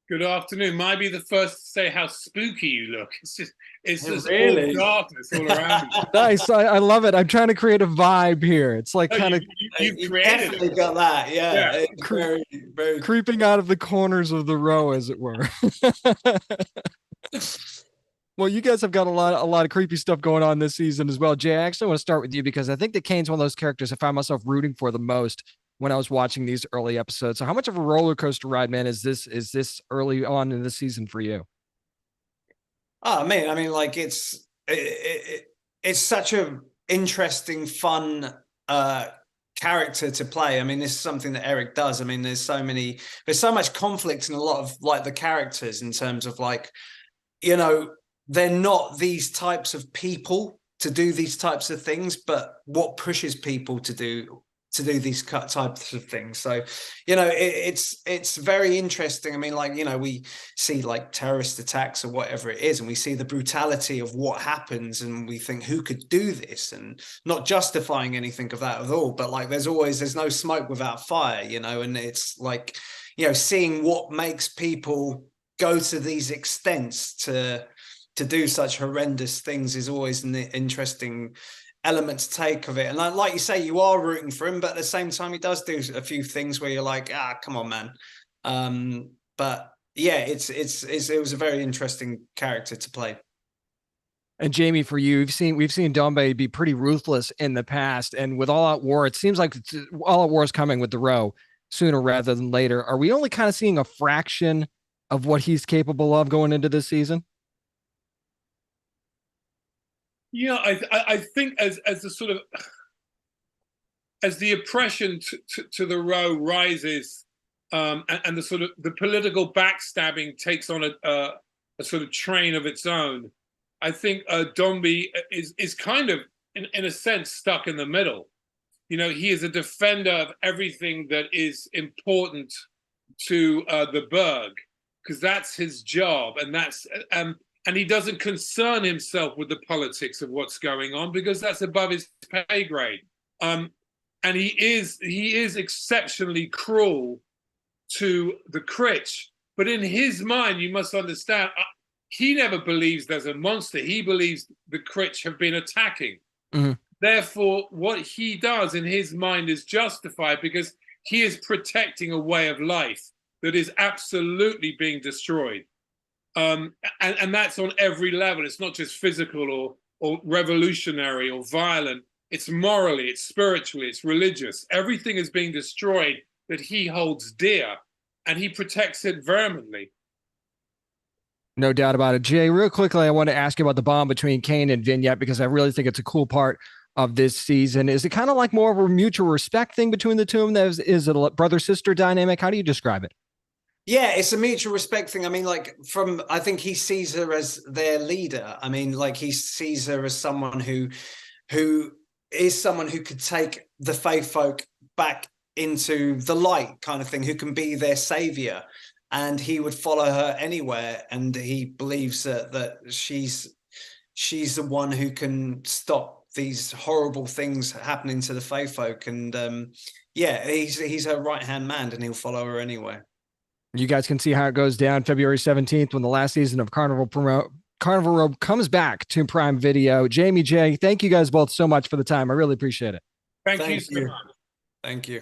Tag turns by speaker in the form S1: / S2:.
S1: Good afternoon. Might be the first to say how spooky you look. It's just
S2: Really?
S1: all darkness all around you.
S3: Nice. I love it. I'm trying to create a vibe here. It's like
S1: No,
S3: kind of
S1: you've
S2: You
S1: created
S2: definitely
S1: it.
S2: got that. Yeah,
S1: Yeah.
S2: it's very, very.
S3: creeping out of the corners of the row, as it were. Well, you guys have got a lot of creepy stuff going on this season as well. Jay, I actually want to start with you because I think that Kaine's one of those characters I found myself rooting for the most when I was watching these early episodes. So how much of a roller coaster ride, man, is this early on in the season for you?
S2: Oh man, I mean, like it's such a interesting, fun character to play. I mean, this is something that Eric does. I mean, there's so much conflict in a lot of like the characters in terms of like, you know, they're not these types of people to do these types of things, but what pushes people to do these types of things. So, you know, it's very interesting. I mean, like, you know, we see like terrorist attacks or whatever it is, and we see the brutality of what happens, and we think, who could do this? And not justifying anything of that at all, but like there's no smoke without fire, you know, and it's like, you know, seeing what makes people go to these extents to do such horrendous things is always an interesting element to take of it. And like you say, you are rooting for him, but at the same time, he does do a few things where you're like, come on, man. But yeah, it was a very interesting character to play.
S3: And Jamie, for you, we've seen Dombey be pretty ruthless in the past, and with All Out War, it seems like All Out War is coming with the row sooner rather than later. Are we only kind of seeing a fraction of what he's capable of going into this season?
S1: Yeah, I think as the sort of as the oppression to the row rises, and the sort of the political backstabbing takes on a sort of train of its own, I think Dombey is kind of in a sense stuck in the middle. You know, he is a defender of everything that is important to the Berg, because that's his job, and he doesn't concern himself with the politics of what's going on because that's above his pay grade. And he is exceptionally cruel to the Critch, but in his mind, you must understand, he never believes there's a monster. He believes the Critch have been attacking. Mm-hmm. Therefore, what he does in his mind is justified because he is protecting a way of life that is absolutely being destroyed. And that's on every level. It's not just physical or revolutionary or violent. It's morally, it's spiritually, it's religious. Everything is being destroyed that he holds dear, and he protects it vehemently.
S3: No doubt about it. Jay, real quickly, I want to ask you about the bond between Kaine and Vignette because I really think it's a cool part of this season. Is it kind of like more of a mutual respect thing between the two of them? Is it a brother-sister dynamic? How do you describe it?
S2: Yeah, it's a mutual respect thing. I mean, like I think he sees her as their leader. I mean, like he sees her as someone who is someone who could take the faith folk back into the light kind of thing, who can be their savior. And he would follow her anywhere. And he believes that she's the one who can stop these horrible things happening to the faith folk. And yeah, he's her right-hand man, and he'll follow her anywhere.
S3: You guys can see how it goes down February 17th when the last season of Carnival Row comes back to Prime Video. Jamie, Jay, thank you guys both so much for the time. I really appreciate it.
S1: Thank you so much.
S2: Thank you.